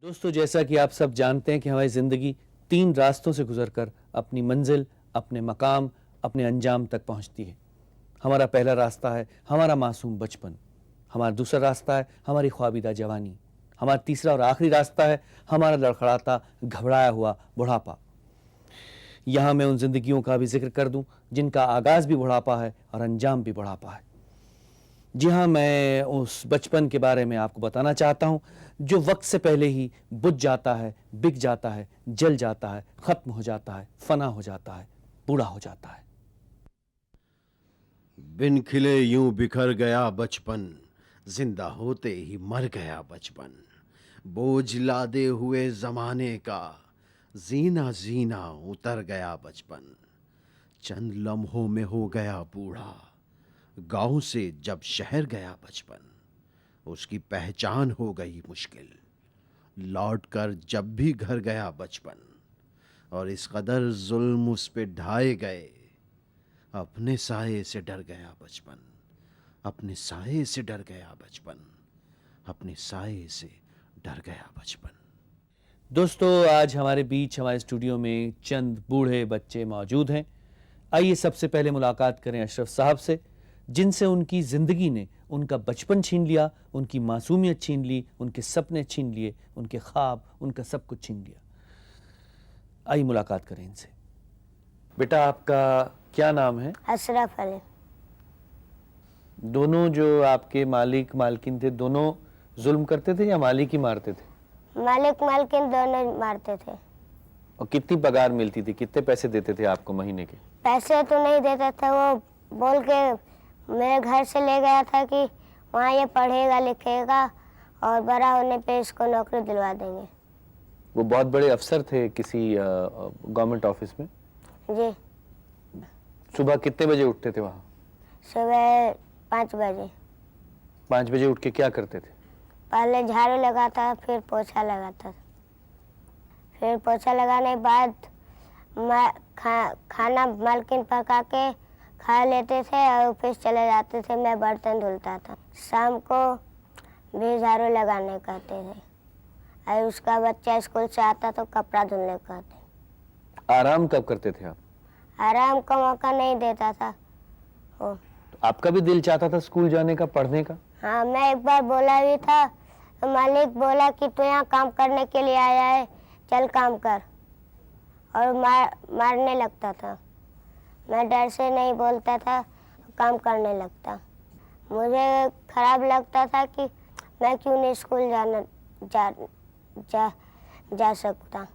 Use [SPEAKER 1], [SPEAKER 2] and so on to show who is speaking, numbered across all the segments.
[SPEAKER 1] दोस्तों, जैसा कि आप सब जानते हैं कि हमारी ज़िंदगी 3 रास्तों से गुजरकर अपनी मंजिल, अपने मकाम, अपने अंजाम तक पहुंचती है। हमारा पहला रास्ता है हमारा मासूम बचपन। हमारा दूसरा रास्ता है हमारी ख्वाबीदा जवानी। हमारा तीसरा और आखिरी रास्ता है हमारा लड़खड़ाता, घबराया हुआ बुढ़ापा। यहाँ मैं उन जिंदगियों का भी जिक्र कर दूं जिनका आगाज़ भी बुढ़ापा है और अंजाम भी बुढ़ापा है। जी हाँ, मैं उस बचपन के बारे में आपको बताना चाहता हूँ जो वक्त से पहले ही बुझ जाता है, बिक जाता है, जल जाता है, खत्म हो जाता है, फना हो जाता है, बूढ़ा हो जाता है।
[SPEAKER 2] बिन खिले यूं बिखर गया बचपन, जिंदा होते ही मर गया बचपन। बोझ लादे हुए जमाने का जीना जीना उतर गया बचपन। चंद लम्हों में हो गया बूढ़ा, गांव से जब शहर गया बचपन। उसकी पहचान हो गई मुश्किल, लौट कर जब भी घर गया बचपन। और इस कदर जुल्म उस पे ढाए गए, अपने साये से डर गया बचपन। अपने साये से डर गया बचपन। अपने साये से डर गया बचपन।
[SPEAKER 1] दोस्तों, आज हमारे बीच हमारे स्टूडियो में चंद बूढ़े बच्चे मौजूद हैं। आइए सबसे पहले मुलाकात करें अशरफ साहब से, जिनसे उनकी ज़िंदगी ने उनका बचपन छीन लिया, उनकी मासूमियत छीन ली, उनके सपने छीन लिए, उनके ख्वाब, उनका सब कुछ छीन लिया। आइए मुलाकात करें इनसे। बेटा, आपका क्या नाम है?
[SPEAKER 3] अशरफ अली।
[SPEAKER 1] दोनों जो आपके मालिक मालकिन थे, दोनों जुल्म करते थे या मालिक ही मारते थे?
[SPEAKER 3] मालिक मालकिन दोनों मारते थे।
[SPEAKER 1] और कितनी पगार मिलती थी, कितने पैसे देते थे आपको महीने के?
[SPEAKER 3] पैसे तो नहीं देते थे, वो बोल के मेरे घर से ले गया था कि वहाँ ये पढ़ेगा लिखेगा और बड़ा होने पे इसको नौकरी दिलवा देंगे।
[SPEAKER 1] वो बहुत बड़े अफसर थे किसी गवर्नमेंट ऑफिस में?
[SPEAKER 3] जी।
[SPEAKER 1] सुबह कितने बजे उठते थे वहाँ?
[SPEAKER 3] सुबह 5 बजे।
[SPEAKER 1] 5 बजे उठ के क्या करते थे?
[SPEAKER 3] पहले झाड़ू लगाता, फिर पोछा लगाता, फिर पोछा लगाने के बाद खाना मालकिन पका के खा लेते थे और फिर चले जाते थे। मैं बर्तन धुलता था। शाम को भी झाड़ू लगाने कहते थे और उसका बच्चा स्कूल से आता तो कपड़ा धुलने कहते।
[SPEAKER 1] आराम कब करते थे आप?
[SPEAKER 3] आराम का मौका नहीं देता था वो।
[SPEAKER 1] तो आपका भी दिल चाहता था स्कूल जाने का, पढ़ने का?
[SPEAKER 3] हाँ, मैं एक बार बोला भी था तो मालिक बोला कि तू यहाँ काम करने के लिए आया है, चल काम कर, और मारने लगता था। मैं डर से नहीं बोलता था, काम करने लगता। मुझे खराब लगता था कि मैं क्यों नहीं स्कूल जा सकता।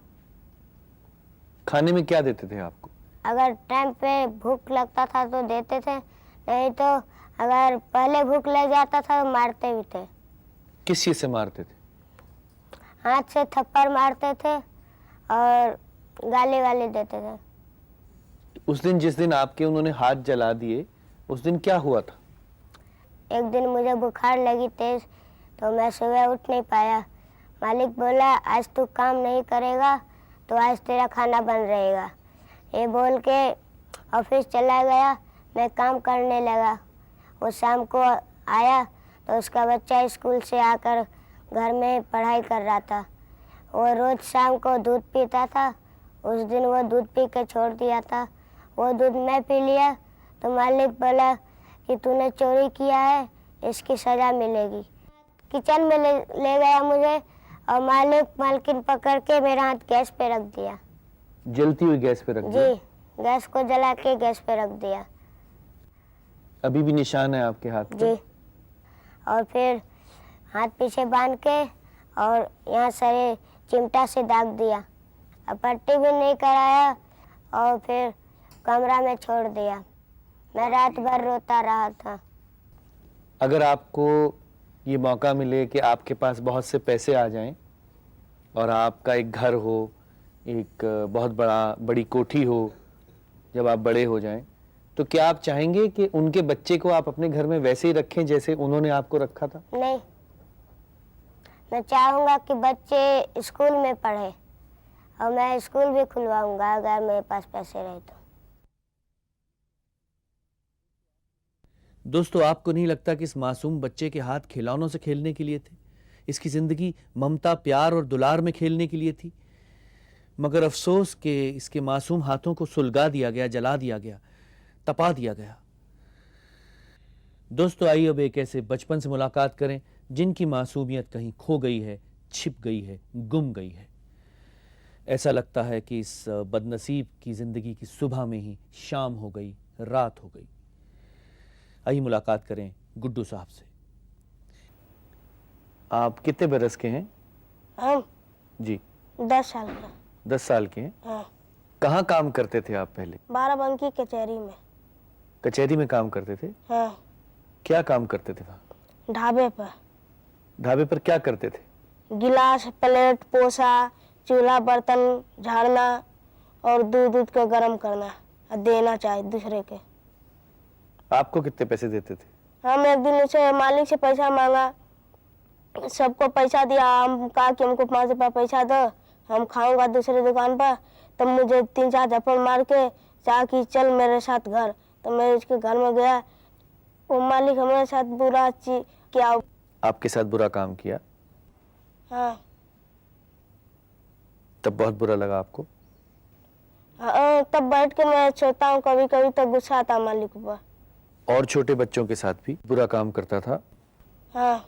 [SPEAKER 1] खाने में क्या देते थे आपको?
[SPEAKER 3] अगर टाइम पे भूख लगता था तो देते थे, नहीं तो अगर पहले भूख लग जाता था तो मारते भी थे।
[SPEAKER 1] किस चीज से मारते थे?
[SPEAKER 3] हाथ से थप्पड़ मारते थे और गाली वाली देते थे।
[SPEAKER 1] उस दिन जिस दिन आपके उन्होंने हाथ जला दिए, उस दिन क्या हुआ था?
[SPEAKER 3] एक दिन मुझे बुखार लगी तेज, तो मैं सुबह उठ नहीं पाया। मालिक बोला आज तू काम नहीं करेगा तो आज तेरा खाना बंद रहेगा। ये बोल के ऑफिस चला गया। मैं काम करने लगा। वो शाम को आया तो उसका बच्चा स्कूल से आकर घर में पढ़ाई कर रहा था। वो रोज़ शाम को दूध पीता था। उस दिन वो दूध पी के छोड़ दिया था। वो दूध मैं पी लिया तो मालिक बोला कि तूने चोरी किया है, इसकी सज़ा मिलेगी। किचन में ले गया मुझे और मालकिन पकड़ के मेरा हाथ गैस पे रख दिया।
[SPEAKER 1] जलती हुई गैस पे रख दिया?
[SPEAKER 3] जी, गैस को जला के गैस पे रख दिया।
[SPEAKER 1] अभी भी निशान है आपके हाथ पे?
[SPEAKER 3] जी। और फिर हाथ पीछे बांध के और यहाँ सारे चिमटा से दाग दिया। अब पट्टी भी नहीं कराया और फिर कमरा में छोड़ दिया। मैं रात भर रोता रहा था।
[SPEAKER 1] अगर आपको ये मौका मिले कि आपके पास बहुत से पैसे आ जाएं और आपका एक घर हो, एक बहुत बड़ी कोठी हो, जब आप बड़े हो जाएं, तो क्या आप चाहेंगे कि उनके बच्चे को आप अपने घर में वैसे ही रखें जैसे उन्होंने आपको रखा था?
[SPEAKER 3] नहीं, मैं चाहूँगा कि बच्चे स्कूल में पढ़े और मैं स्कूल भी खुलवाऊंगा अगर मेरे पास पैसे रहे तो।
[SPEAKER 1] दोस्तों, आपको नहीं लगता कि इस मासूम बच्चे के हाथ खिलौनों से खेलने के लिए थे? इसकी जिंदगी ममता, प्यार और दुलार में खेलने के लिए थी। मगर अफसोस कि इसके मासूम हाथों को सुलगा दिया गया, जला दिया गया, तपा दिया गया। दोस्तों, आइए अब एक ऐसे बचपन से मुलाकात करें जिनकी मासूमियत कहीं खो गई है, छिप गई है, गुम गई है। ऐसा लगता है कि इस बदनसीब की जिंदगी की सुबह में ही शाम हो गई, रात हो गई। आइए मुलाकात करें गुड्डू साहब से। आप कितने बरस के हैं?
[SPEAKER 3] हम
[SPEAKER 1] जी
[SPEAKER 3] 10 साल का।
[SPEAKER 1] 10 साल के हैं।
[SPEAKER 3] हाँ,
[SPEAKER 1] कहाँ काम करते थे आप पहले?
[SPEAKER 3] बाराबंकी कचहरी में।
[SPEAKER 1] कचहरी में काम करते थे?
[SPEAKER 3] हाँ,
[SPEAKER 1] क्या काम करते थे वहाँ?
[SPEAKER 3] ढाबे पर
[SPEAKER 1] ढाबे पर क्या करते थे?
[SPEAKER 3] गिलास, प्लेट, पोसा, चूल्हा, बर्तन झाड़ना और दूध को गर्म करना और देना चाहिए दूसरे के।
[SPEAKER 1] आपको कितने पैसे देते थे?
[SPEAKER 3] हम एक दिन उसे मालिक से पैसा मांगा, सबको पैसा दिया। हम कहा कि हमको 5 रुपया पैसा दो, हम खाऊंगा दूसरे दुकान पर। तब मुझे 3-4 थप्पड़ मार के कहा कि चल मेरे साथ घर। तो मैं उसके घर में गया। वो मालिक हमारे साथ बुरा किया।
[SPEAKER 1] आपके साथ बुरा काम किया?
[SPEAKER 3] हाँ,
[SPEAKER 1] तब बहुत बुरा लगा आपको?
[SPEAKER 3] हाँ, तब बैठ के मैं सोचता हूँ, कभी कभी तो गुस्सा आता मालिक पर।
[SPEAKER 1] और छोटे बच्चों के साथ भी बुरा काम करता था?
[SPEAKER 3] हाँ,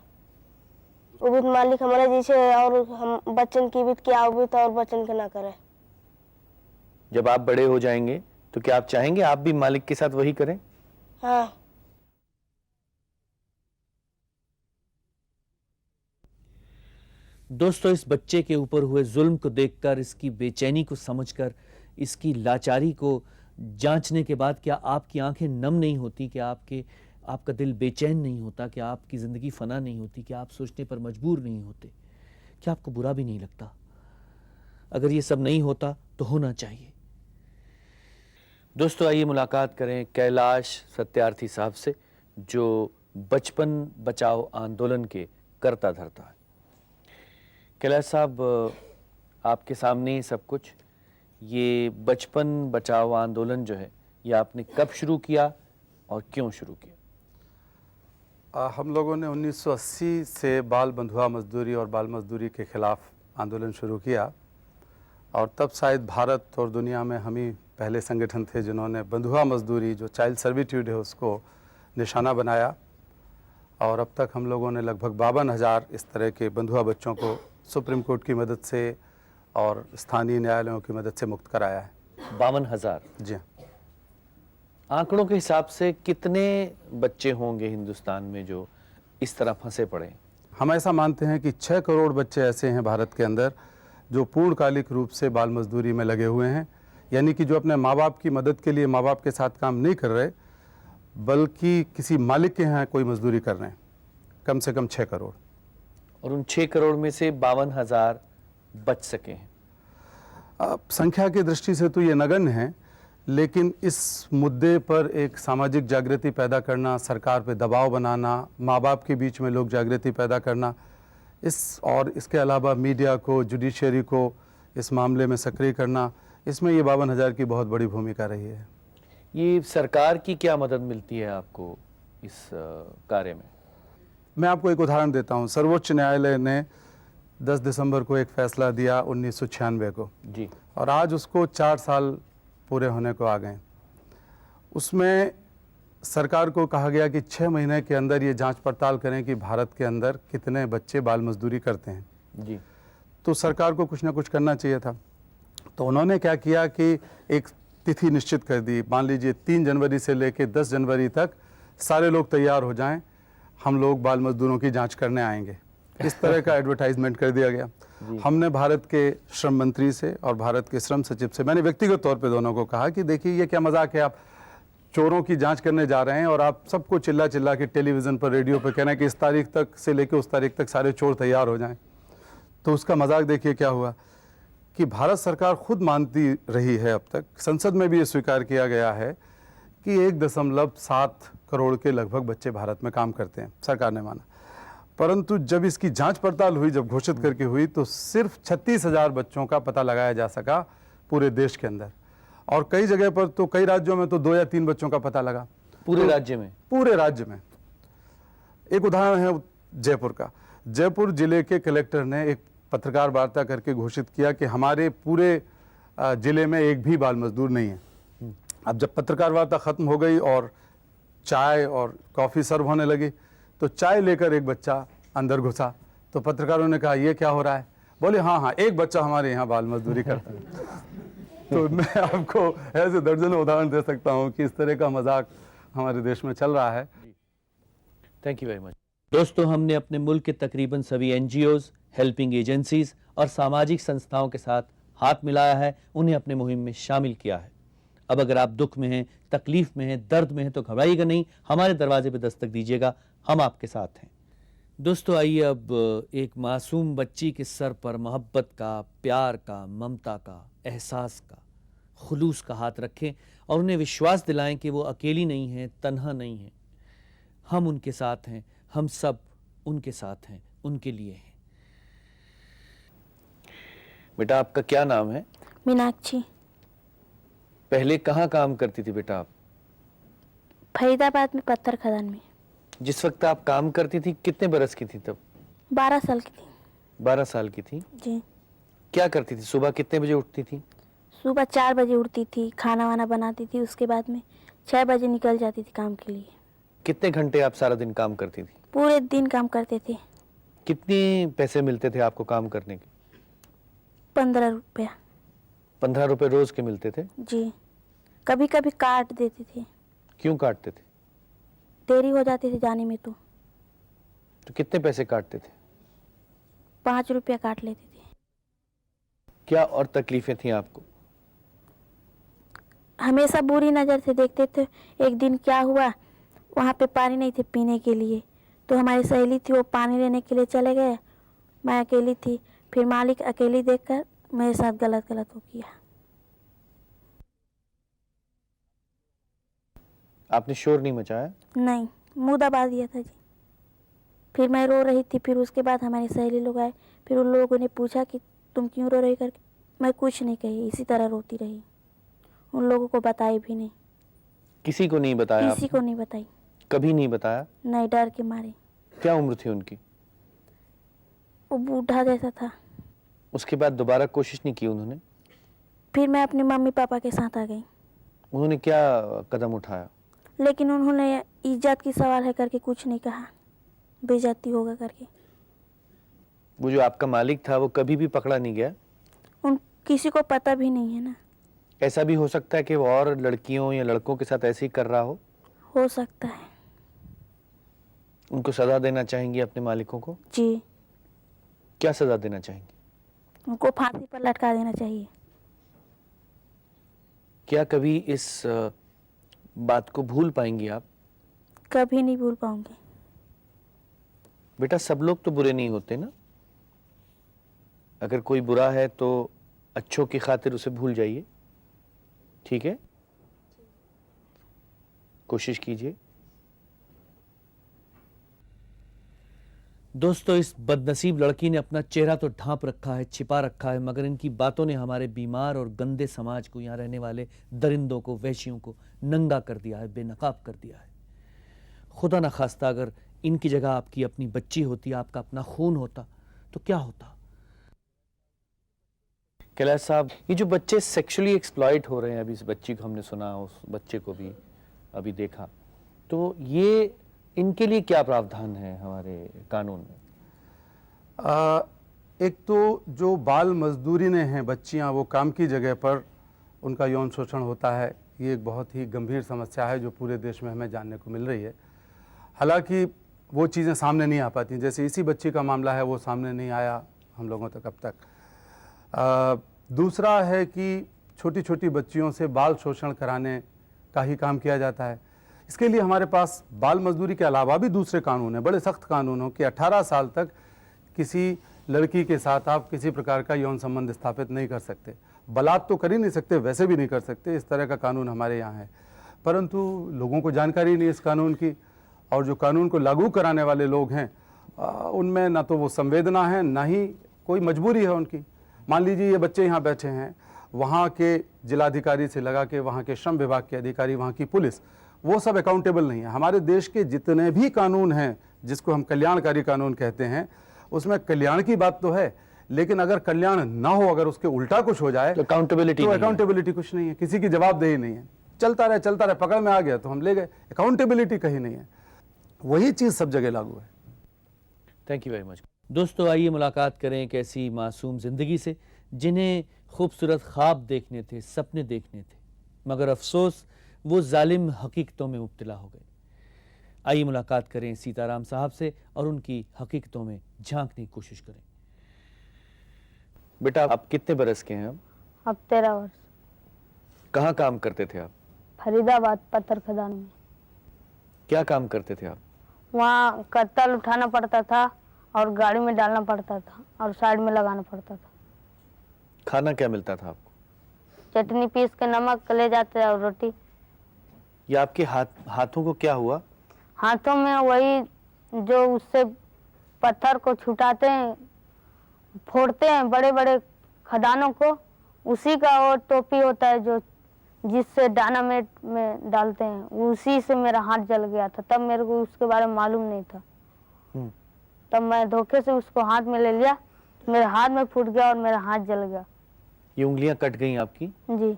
[SPEAKER 3] वो भी मालिक हमारे जैसे और हम बच्चन की भी किया, वो भी तो और बच्चन के ना करे।
[SPEAKER 1] जब आप बड़े हो जाएंगे तो क्या आप चाहेंगे आप भी मालिक के साथ वही करें?
[SPEAKER 3] हाँ,
[SPEAKER 1] दोस्तों, इस बच्चे के ऊपर हुए जुल्म को देखकर, इसकी बेचैनी को समझकर, इसकी लाचारी को जांचने के बाद क्या आपकी आंखें नम नहीं होती? क्या आपका दिल बेचैन नहीं होता? क्या आपकी जिंदगी फना नहीं होती? क्या आप सोचने पर मजबूर नहीं होते? क्या आपको बुरा भी नहीं लगता? अगर ये सब नहीं होता तो होना चाहिए। दोस्तों, आइए मुलाकात करें कैलाश सत्यार्थी साहब से, जो बचपन बचाओ आंदोलन के करता धरता है। कैलाश साहब, आपके सामने ही सब कुछ। ये बचपन बचाओ आंदोलन जो है, ये आपने कब शुरू किया और क्यों शुरू किया?
[SPEAKER 4] हम लोगों ने 1980 से बाल बंधुआ मजदूरी और बाल मजदूरी के खिलाफ आंदोलन शुरू किया, और तब शायद भारत और दुनिया में हम ही पहले संगठन थे जिन्होंने बंधुआ मजदूरी, जो चाइल्ड सर्विट्यूड है, उसको निशाना बनाया। और अब तक हम लोगों ने लगभग 52,000 इस तरह के बंधुआ बच्चों को सुप्रीम कोर्ट की मदद से और स्थानीय न्यायालयों की मदद से मुक्त कराया है।
[SPEAKER 1] 52,000?
[SPEAKER 4] जी।
[SPEAKER 1] आंकड़ों के हिसाब से कितने बच्चे होंगे हिंदुस्तान में जो इस तरह फंसे पड़े हैं?
[SPEAKER 4] हम ऐसा मानते हैं कि 6 करोड़ बच्चे ऐसे हैं भारत के अंदर जो पूर्णकालिक रूप से बाल मजदूरी में लगे हुए हैं, यानी कि जो अपने माँ बाप की मदद के लिए माँ बाप के साथ काम नहीं कर रहे, बल्कि किसी मालिक के यहाँ कोई मजदूरी कर रहे हैं। कम से कम 6 करोड़।
[SPEAKER 1] और उन 6 करोड़ में से 52,000 बच सके हैं।
[SPEAKER 4] अब संख्या की दृष्टि से तो ये नगण्य है, लेकिन इस मुद्दे पर एक सामाजिक जागृति पैदा करना, सरकार पे दबाव बनाना, माँ बाप के बीच में लोग जागृति पैदा करना, और इसके अलावा मीडिया को, जुडिशरी को इस मामले में सक्रिय करना, इसमें ये 52,000 की बहुत बड़ी भूमिका रही है।
[SPEAKER 1] ये सरकार की क्या मदद मिलती है आपको इस कार्य में?
[SPEAKER 4] मैं आपको एक उदाहरण देता हूँ। सर्वोच्च न्यायालय ने 10 दिसंबर को एक फैसला दिया 1996 को
[SPEAKER 1] जी,
[SPEAKER 4] और आज उसको 4 साल पूरे होने को आ गए। उसमें सरकार को कहा गया कि 6 महीने के अंदर ये जांच पड़ताल करें कि भारत के अंदर कितने बच्चे बाल मजदूरी करते हैं।
[SPEAKER 1] जी।
[SPEAKER 4] तो सरकार को कुछ ना कुछ करना चाहिए था। तो उन्होंने क्या किया कि एक तिथि निश्चित कर दी। मान लीजिए 3 जनवरी से लेकर 10 जनवरी तक सारे लोग तैयार हो जाएं, हम लोग बाल मजदूरों की जांच करने आएंगे। इस तरह का एडवर्टाइजमेंट कर दिया गया। हमने भारत के श्रम मंत्री से और भारत के श्रम सचिव से, मैंने व्यक्तिगत तौर पे दोनों को कहा कि देखिए ये क्या मजाक है, आप चोरों की जांच करने जा रहे हैं और आप सबको चिल्ला चिल्ला के टेलीविज़न पर, रेडियो पर कहना है कि इस तारीख तक से लेकर उस तारीख तक सारे चोर तैयार हो जाएं। तो उसका मजाक देखिए क्या हुआ कि भारत सरकार खुद मानती रही है, अब तक संसद में भी ये स्वीकार किया गया है कि 1.7 करोड़ के लगभग बच्चे भारत में काम करते हैं, सरकार ने माना। परंतु जब इसकी जांच पड़ताल हुई, जब घोषित करके हुई, तो सिर्फ 36,000 बच्चों का पता लगाया जा सका पूरे देश के अंदर, और कई जगह पर तो, कई राज्यों में तो 2 या 3 बच्चों का पता लगा
[SPEAKER 1] पूरे राज्य में।
[SPEAKER 4] पूरे राज्य में। एक उदाहरण है जयपुर का। जयपुर जिले के कलेक्टर ने एक पत्रकार वार्ता करके घोषित किया कि हमारे पूरे जिले में एक भी बाल मजदूर नहीं है। अब जब पत्रकार वार्ता ख़त्म हो गई और चाय और कॉफ़ी सर्व होने लगी तो चाय लेकर एक बच्चा अंदर घुसा, तो पत्रकारों ने कहा ये क्या हो रहा है? बोले हाँ, एक बच्चा हमारे यहाँ बाल मजदूरी करता है। तो मैं आपको ऐसे दर्जनों उदाहरण दे सकता हूँ कि इस तरह का मजाक हमारे देश में चल रहा है।
[SPEAKER 1] Thank you very much. दोस्तों, हमने अपने मुल्क के तकरीबन सभी एनजीओज, हेल्पिंग एजेंसीज और सामाजिक संस्थाओं के साथ हाथ मिलाया है, उन्हें अपने मुहिम में शामिल किया है। अब अगर आप दुख में हैं, तकलीफ में हैं, दर्द में हैं तो घबराइएगा नहीं, हमारे दरवाजे पर दस्तक दीजिएगा, हम आपके साथ हैं। दोस्तों, आइए अब एक मासूम बच्ची के सर पर मोहब्बत का, प्यार का, ममता का, एहसास का, खुलूस का हाथ रखें और उन्हें विश्वास दिलाएं कि वो अकेली नहीं है, तन्हा नहीं है। हम उनके साथ हैं, हम सब उनके साथ हैं, उनके लिए हैं। बेटा, आपका क्या नाम है?
[SPEAKER 5] मीनाक्षी।
[SPEAKER 1] पहले कहाँ काम करती थी बेटा आप?
[SPEAKER 5] फरीदाबाद में पत्थर खदान में।
[SPEAKER 1] जिस वक्त आप काम करती थी कितने बरस की थी तब?
[SPEAKER 5] 12 साल की थी।
[SPEAKER 1] 12 साल की थी।
[SPEAKER 5] जी।
[SPEAKER 1] क्या करती थी? सुबह कितने बजे उठती थी?
[SPEAKER 5] सुबह 4 बजे उठती थी, खाना वाना बनाती थी, उसके बाद में 6 बजे निकल जाती थी काम के लिए।
[SPEAKER 1] कितने घंटे आप सारा दिन काम करती थी?
[SPEAKER 5] पूरे दिन काम करते थे।
[SPEAKER 1] कितने पैसे मिलते थे आपको काम करने के?
[SPEAKER 5] 15 रुपया।
[SPEAKER 1] 15 रुपए रोज के मिलते थे?
[SPEAKER 5] जी। कभी कभी काट देते थे।
[SPEAKER 1] क्यों काटते थे?
[SPEAKER 5] देरी हो जाती थी जाने में तो
[SPEAKER 1] कितने पैसे काटते थे?
[SPEAKER 5] 5 रुपया काट लेते थे।
[SPEAKER 1] क्या और तकलीफें थी आपको?
[SPEAKER 5] हमेशा बुरी नज़र से देखते थे। एक दिन क्या हुआ, वहाँ पे पानी नहीं थे पीने के लिए, तो हमारी सहेली थी, वो पानी लेने के लिए चले गए, मैं अकेली थी। फिर मालिक अकेली देखकर मेरे साथ गलत हो किया।
[SPEAKER 1] आपने शोर नहीं मचाया?
[SPEAKER 5] नहीं, मुँह दबा दिया था जी। फिर मैं रो रही थी। फिर उसके बाद हमारी सहेली लोग आए, फिर उन लोगों ने पूछा कि तुम क्यों रो रही करके। मैं कुछ नहीं कही, इसी तरह रोती रही। उन लोगों को बताई भी नहीं।
[SPEAKER 1] किसी को नहीं बताया?
[SPEAKER 5] किसी को नहीं बताई।
[SPEAKER 1] कभी नहीं बताया?
[SPEAKER 5] नहीं, डर के मारे।
[SPEAKER 1] क्या उम्र थी उनकी?
[SPEAKER 5] वो बूढ़ा जैसा था।
[SPEAKER 1] उसके बाद दोबारा कोशिश नहीं की उन्होंने?
[SPEAKER 5] फिर मैं अपने मम्मी पापा के साथ आ गई।
[SPEAKER 1] उन्होंने क्या कदम उठाया?
[SPEAKER 5] लेकिन उन्होंने इज्जत की सवाल है करके कुछ नहीं कहा, बेइज्जती होगा करके।
[SPEAKER 1] वो जो आपका मालिक था वो कभी भी पकड़ा नहीं गया?
[SPEAKER 5] उन किसी को पता भी नहीं है ना।
[SPEAKER 1] ऐसा भी हो सकता है कि वो और लड़कियों या लड़कों के साथ ऐसे ही कर रहा हो
[SPEAKER 5] सकता है।
[SPEAKER 1] उनको सजा देना चाहेंगी अपने मालिकों को?
[SPEAKER 5] जी।
[SPEAKER 1] क्या सजा देना चाहेंगी?
[SPEAKER 5] उनको फांसी पर लटका देना चाहिए।
[SPEAKER 1] क्या कभी इस बात को भूल पाएंगी आप?
[SPEAKER 5] कभी नहीं भूल पाऊंगी।
[SPEAKER 1] बेटा, सब लोग तो बुरे नहीं होते ना। अगर कोई बुरा है तो अच्छों की खातिर उसे भूल जाइए, ठीक है? कोशिश कीजिए। दोस्तों, इस बदनसीब लड़की ने अपना चेहरा तो ढांप रखा है, छिपा रखा है, मगर इनकी बातों ने हमारे बीमार और गंदे समाज को, यहाँ रहने वाले दरिंदों को, वैश्यों को नंगा कर दिया है, बेनकाब कर दिया है। खुदा न खास्ता अगर इनकी जगह आपकी अपनी बच्ची होती, आपका अपना खून होता, तो क्या होता? कैलाश साहब, ये जो बच्चे सेक्सुअली एक्सप्लॉइट हो रहे हैं, अभी इस बच्ची को हमने सुना, उस बच्चे को भी अभी देखा, तो ये इनके लिए क्या प्रावधान है हमारे कानून में?
[SPEAKER 4] एक तो जो बाल मजदूरी ने हैं बच्चियां, वो काम की जगह पर उनका यौन शोषण होता है, ये एक बहुत ही गंभीर समस्या है जो पूरे देश में हमें जानने को मिल रही है। हालांकि वो चीज़ें सामने नहीं आ पाती, जैसे इसी बच्ची का मामला है, वो सामने नहीं आया हम लोगों तक अब तक। दूसरा है कि छोटी छोटी बच्चियों से बाल शोषण कराने का ही काम किया जाता है। इसके लिए हमारे पास बाल मजदूरी के अलावा भी दूसरे कानून हैं, बड़े सख्त कानून हो कि 18 साल तक किसी लड़की के साथ आप किसी प्रकार का यौन संबंध स्थापित नहीं कर सकते। बलात् तो कर ही नहीं सकते, वैसे भी नहीं कर सकते, इस तरह का कानून हमारे यहाँ है। परंतु लोगों को जानकारी नहीं इस कानून की, और जो कानून को लागू कराने वाले लोग हैं उनमें ना तो वो संवेदना है, ना ही कोई मजबूरी है उनकी। मान लीजिए ये बच्चे यहाँ बैठे हैं, वहाँ के जिलाधिकारी से लगा के वहाँ के श्रम विभाग के अधिकारी, वहाँ की पुलिस, वो सब अकाउंटेबल नहीं है। हमारे देश के जितने भी कानून हैं जिसको हम कल्याणकारी कानून कहते हैं, उसमें कल्याण की बात तो है, लेकिन अगर कल्याण ना हो, अगर उसके उल्टा कुछ हो जाए
[SPEAKER 1] तो अकाउंटेबिलिटी
[SPEAKER 4] तो
[SPEAKER 1] नहीं है।
[SPEAKER 4] अकाउंटेबिलिटी कुछ नहीं है, किसी की जवाबदेही नहीं है, चलता रहे, पकड़ में आ गया तो हम ले गए, अकाउंटेबिलिटी कहीं नहीं है। वही चीज सब जगह लागू है।
[SPEAKER 1] Thank you very much. दोस्तों, आइए मुलाकात करें एक ऐसी मासूम जिंदगी से जिन्हें खूबसूरत ख्वाब देखने थे, सपने देखने थे, मगर अफसोस वो जालिम हकीकतों में मुब्तला हो गए। आइए मुलाकात करें सीताराम साहब से और उनकी हकीकतों में झांकने की कोशिश करें। बेटा, आप कितने बरस के हैं?
[SPEAKER 6] अब 13 वर्ष।
[SPEAKER 1] कहाँ काम करते थे आप?
[SPEAKER 6] फरीदाबाद पत्थर खदान में।
[SPEAKER 1] क्या काम करते थे आप?
[SPEAKER 6] वहाँ कत्तल उठाना पड़ता था और गाड़ी में डालना पड़ता था और साइड में लगाना पड़ता था।
[SPEAKER 1] खाना क्या मिलता था आपको?
[SPEAKER 6] चटनी पीस के नमक ले जाते और रोटी।
[SPEAKER 1] ये आपके हाथों को क्या हुआ?
[SPEAKER 6] हाथों में वही जो उससे पत्थर को छुटाते हैं, फोड़ते हैं बड़े बड़े खदानों को, उसी का वो टोपी होता है जो जिससे डायनामाइट में डालते हैं, उसी से मेरा हाथ जल गया था। तब मेरे को उसके बारे में मालूम नहीं था। तब मैं धोखे से उसको हाथ में ले लिया, मेरे हाथ में फूट गया और मेरा हाथ जल गया।
[SPEAKER 1] ये उंगलियां कट गई आपकी?
[SPEAKER 6] जी।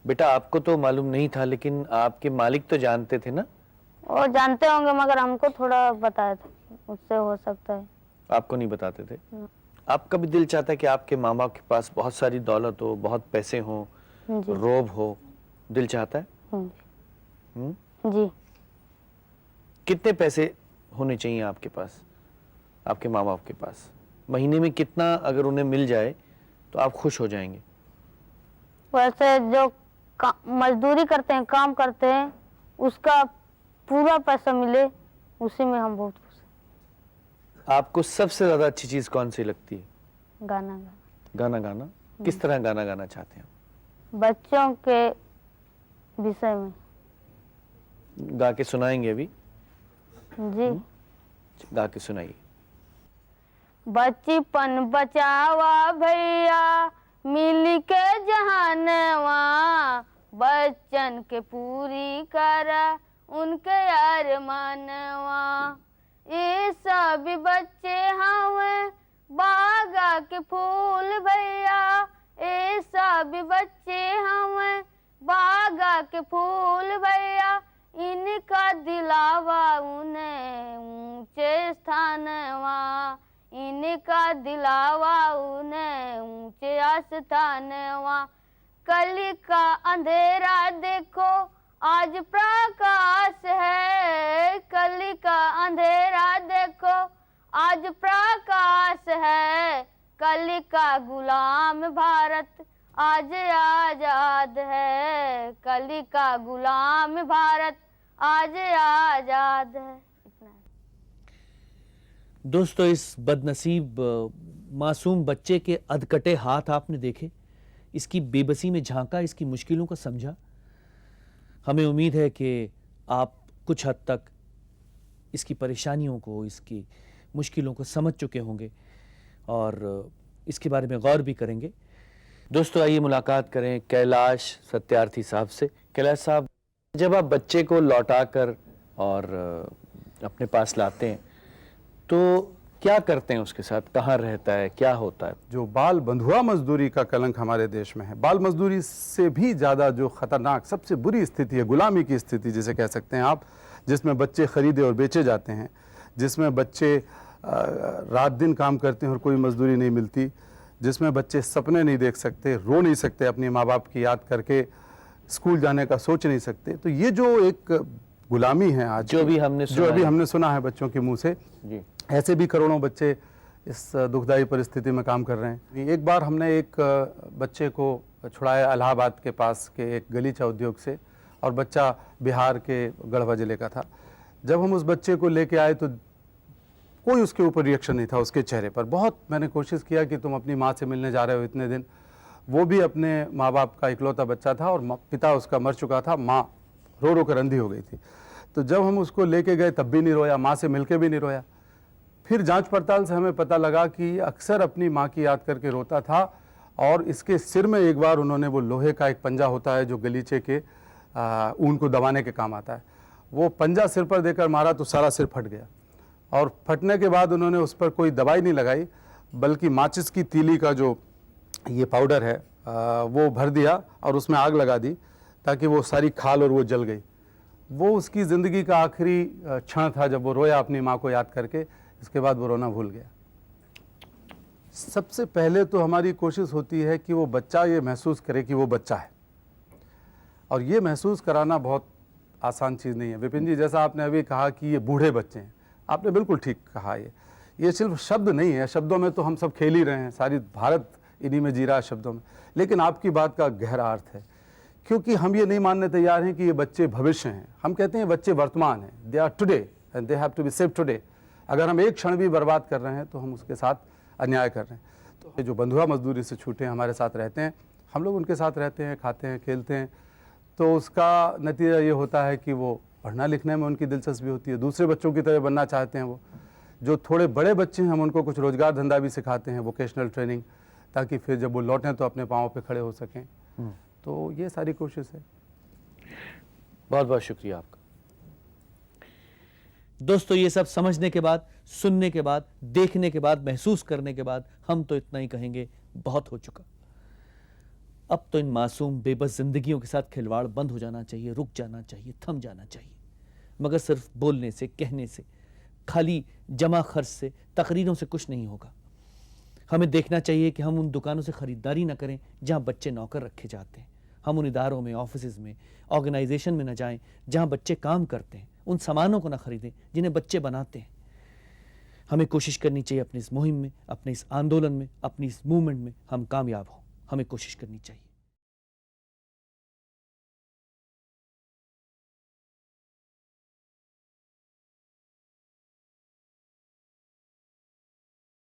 [SPEAKER 1] बेटा, आपको तो मालूम नहीं था, लेकिन आपके मालिक तो जानते थे ना?
[SPEAKER 6] वो जानते होंगे, मगर हमको थोड़ा बताया था कि उससे हो सकता है।
[SPEAKER 1] आपको नहीं बताते थे? आपका भी दिल चाहता है कि आपके माँ बाप के पास बहुत सारी दौलत हो, बहुत पैसे हो,
[SPEAKER 6] जी।
[SPEAKER 1] रोब हो, दिल चाहता है?
[SPEAKER 6] जी।
[SPEAKER 1] कितने पैसे होने चाहिए आपके पास, आपके माँ बाप के पास? महीने में कितना अगर उन्हें मिल जाए तो आप खुश हो जाएंगे?
[SPEAKER 6] वैसे जो मजदूरी करते हैं, काम करते हैं, उसका पूरा पैसा मिले, उसी में हम बहुत खुश हैं।
[SPEAKER 1] आपको सबसे ज्यादा अच्छी चीज कौन सी लगती है?
[SPEAKER 6] गाना गाना।
[SPEAKER 1] गाना गाना? किस तरह गाना गाना चाहते हैं?
[SPEAKER 6] बच्चों के विषय में।
[SPEAKER 1] गा के सुनाएंगे अभी?
[SPEAKER 6] जी।
[SPEAKER 1] गा के सुनाइए।
[SPEAKER 6] बचपन बचावा भैया मिल के जहानवा, बच्चन के पूरी करा उनके अरमानवा। ये सब बच्चे हवे बागा के फूल भैया, ये सब बच्चे हवे बागा के फूल भैया, इनका दिलावा उन्हें ऊंचे स्थानवा, इनका दिलावा उन्हें ऊंचे स्थानवा। कली का अंधेरा देखो आज प्रकाश है, कली का अंधेरा देखो आज प्रकाश है, कली का गुलाम भारत आज आजाद है, कली का गुलाम भारत आज आजाद है। इतना।
[SPEAKER 1] दोस्तों, इस बदनसीब मासूम बच्चे के अधकटे हाथ आपने देखे, इसकी बेबसी में झांका, इसकी मुश्किलों को समझा। हमें उम्मीद है कि आप कुछ हद तक इसकी परेशानियों को, इसकी मुश्किलों को समझ चुके होंगे और इसके बारे में गौर भी करेंगे। दोस्तों, आइए मुलाकात करें कैलाश सत्यार्थी साहब से। कैलाश साहब, जब आप बच्चे को लौटाकर और अपने पास लाते हैं तो क्या करते हैं उसके साथ? कहाँ रहता है, क्या होता है?
[SPEAKER 4] जो बाल बंधुआ मजदूरी का कलंक हमारे देश में है, बाल मजदूरी से भी ज़्यादा जो खतरनाक सबसे बुरी स्थिति है, गुलामी की स्थिति जिसे कह सकते हैं आप, जिसमें बच्चे खरीदे और बेचे जाते हैं, जिसमें बच्चे रात दिन काम करते हैं और कोई मजदूरी नहीं मिलती, जिसमें बच्चे सपने नहीं देख सकते, रो नहीं सकते अपने माँ बाप की याद करके, स्कूल जाने का सोच नहीं सकते। तो ये जो एक गुलामी है आज, जो अभी हमने सुना है बच्चों के मुंह से जी, ऐसे भी करोड़ों बच्चे इस दुखदाई परिस्थिति में काम कर रहे हैं। एक बार हमने एक बच्चे को छुड़ाया इलाहाबाद के पास के एक गलीचा उद्योग से, और बच्चा बिहार के गढ़वा जिले का था। जब हम उस बच्चे को लेके आए तो कोई उसके ऊपर रिएक्शन नहीं था उसके चेहरे पर। बहुत मैंने कोशिश किया कि तुम अपनी माँ से मिलने जा रहे हो इतने दिन। वो भी अपने माँ बाप का इकलौता बच्चा था और पिता उसका मर चुका था, माँ रो रो कर अंधी हो गई थी। तो जब हम उसको लेके गए तब भी नहीं रोया, माँ से मिलके भी नहीं रोया। फिर जांच पड़ताल से हमें पता लगा कि अक्सर अपनी माँ की याद करके रोता था, और इसके सिर में एक बार उन्होंने वो लोहे का एक पंजा होता है जो गलीचे के ऊन को दबाने के काम आता है, वो पंजा सिर पर देकर मारा तो सारा सिर फट गया। और फटने के बाद उन्होंने उस पर कोई दवाई नहीं लगाई, बल्कि माचिस की तीली का जो ये पाउडर है वो भर दिया और उसमें आग लगा दी ताकि वो सारी खाल और वो जल गई। वो उसकी ज़िंदगी का आखिरी क्षण था जब वो रोया अपनी माँ को याद करके। इसके बाद वो रोना भूल गया। सबसे पहले तो हमारी कोशिश होती है कि वो बच्चा ये महसूस करे कि वो बच्चा है, और ये महसूस कराना बहुत आसान चीज़ नहीं है। विपिन जी, जैसा आपने अभी कहा कि ये बूढ़े बच्चे हैं, आपने बिल्कुल ठीक कहा। ये सिर्फ शब्द नहीं है, शब्दों में तो हम सब खेल ही रहे हैं, सारी भारत इन्हीं में जी रहा है शब्दों में, लेकिन आपकी बात का गहरा अर्थ है। क्योंकि हम ये नहीं मानने तैयार हैं कि ये बच्चे भविष्य हैं। हम कहते हैं बच्चे वर्तमान हैं, they are today and they have to be save today. अगर हम एक क्षण भी बर्बाद कर रहे हैं तो हम उसके साथ अन्याय कर रहे हैं। तो जो बंधुआ मजदूरी से छूटे हमारे साथ रहते हैं, हम लोग उनके साथ रहते हैं, खाते हैं, खेलते हैं, तो उसका नतीजा ये होता है कि वो पढ़ना लिखने में उनकी दिलचस्पी होती है, दूसरे बच्चों की तरह बनना चाहते हैं। वो जो थोड़े बड़े बच्चे हैं हम उनको कुछ रोज़गार धंधा भी सिखाते हैं, वोकेशनल ट्रेनिंग, ताकि फिर जब वो लौटें तो अपने पाँव पे खड़े हो सकें। तो ये सारी कोशिश है।
[SPEAKER 1] बहुत बहुत शुक्रिया आपका। दोस्तों, ये सब समझने के बाद, सुनने के बाद, देखने के बाद, महसूस करने के बाद हम तो इतना ही कहेंगे, बहुत हो चुका। अब तो इन मासूम बेबस जिंदगियों के साथ खिलवाड़ बंद हो जाना चाहिए, रुक जाना चाहिए, थम जाना चाहिए। मगर सिर्फ बोलने से, कहने से, खाली जमा खर्च से, तकरीरों से कुछ नहीं होगा। हमें देखना चाहिए कि हम उन दुकानों से खरीदारी ना करें जहां बच्चे नौकर रखे जाते हैं। हम उन इदारों में, ऑफिस में, ऑर्गेनाइजेशन में न जाएं जहां बच्चे काम करते हैं। उन सामानों को ना खरीदें जिन्हें बच्चे बनाते हैं। हमें कोशिश करनी चाहिए अपनी इस मुहिम में, अपने इस आंदोलन में, अपनी इस मूवमेंट में हम कामयाब हों। हमें कोशिश करनी चाहिए।